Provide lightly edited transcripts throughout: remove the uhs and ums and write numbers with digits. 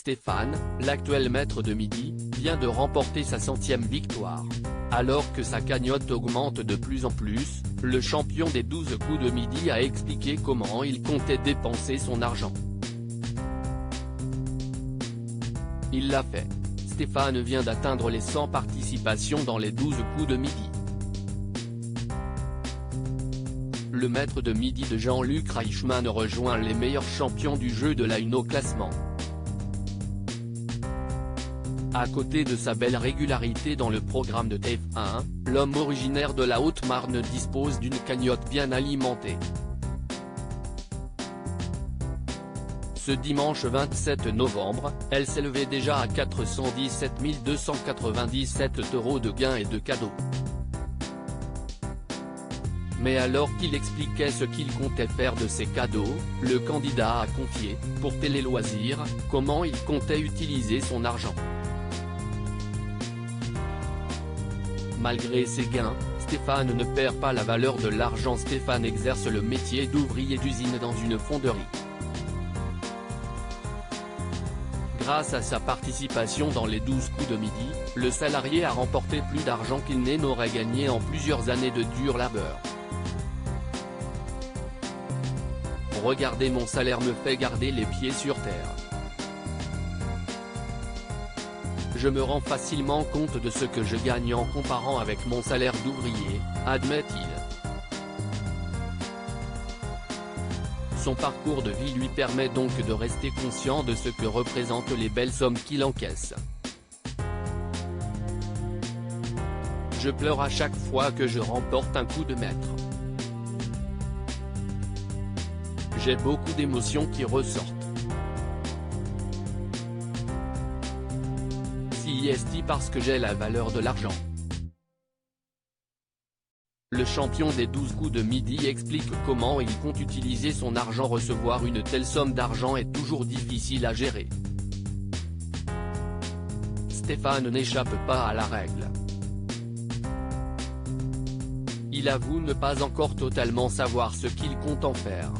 Stéphane, l'actuel maître de midi, vient de remporter sa 100e victoire. Alors que sa cagnotte augmente de plus en plus, le champion des 12 coups de midi a expliqué comment il comptait dépenser son argent. Il l'a fait. Stéphane vient d'atteindre les 100 participations dans les 12 coups de midi. Le maître de midi de Jean-Luc Reichmann rejoint les meilleurs champions du jeu de la Une au classement. À côté de sa belle régularité dans le programme de TF1, l'homme originaire de la Haute-Marne dispose d'une cagnotte bien alimentée. Ce dimanche 27 novembre, elle s'élevait déjà à 417 297 € de gains et de cadeaux. Mais alors qu'il expliquait ce qu'il comptait faire de ces cadeaux, le candidat a confié, pour Télé Loisirs, comment il comptait utiliser son argent. Malgré ses gains, Stéphane ne perd pas la valeur de l'argent. Stéphane exerce le métier d'ouvrier d'usine dans une fonderie. Grâce à sa participation dans les 12 coups de midi, le salarié a remporté plus d'argent qu'il n'aurait gagné en plusieurs années de dur labeur. Regardez, mon salaire me fait garder les pieds sur terre. Je me rends facilement compte de ce que je gagne en comparant avec mon salaire d'ouvrier, admet-il. Son parcours de vie lui permet donc de rester conscient de ce que représentent les belles sommes qu'il encaisse. Je pleure à chaque fois que je remporte un coup de maître. J'ai beaucoup d'émotions qui ressortent. Si est parce que j'ai la valeur de l'argent. Le champion des 12 coups de midi explique comment il compte utiliser son argent. Recevoir une telle somme d'argent est toujours difficile à gérer. Stéphane n'échappe pas à la règle. Il avoue ne pas encore totalement savoir ce qu'il compte en faire.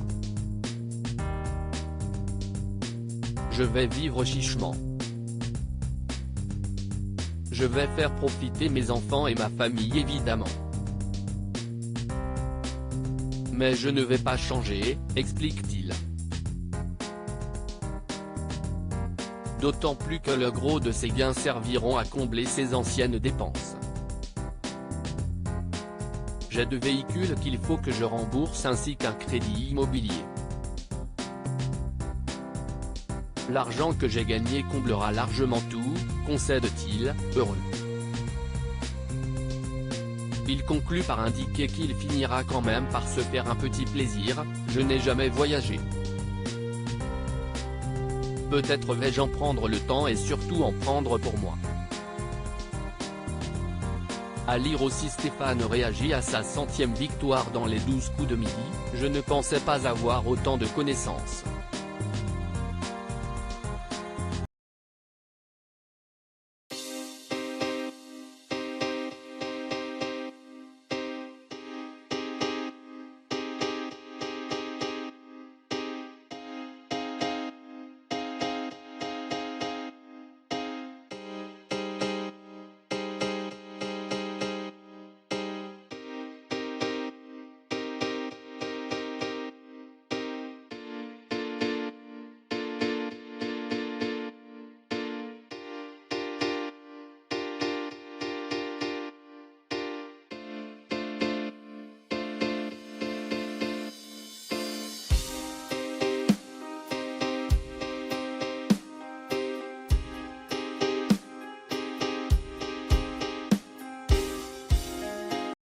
Je vais vivre chichement. Je vais faire profiter mes enfants et ma famille évidemment. Mais je ne vais pas changer, explique-t-il. D'autant plus que le gros de ses gains serviront à combler ses anciennes dépenses. J'ai 2 véhicules qu'il faut que je rembourse ainsi qu'un crédit immobilier. L'argent que j'ai gagné comblera largement tout, concède-t-il, heureux. Il conclut par indiquer qu'il finira quand même par se faire un petit plaisir. Je n'ai jamais voyagé. Peut-être vais-je en prendre le temps et surtout en prendre pour moi. À lire aussi, Stéphane réagit à sa 100e victoire dans les 12 coups de midi. Je ne pensais pas avoir autant de connaissances.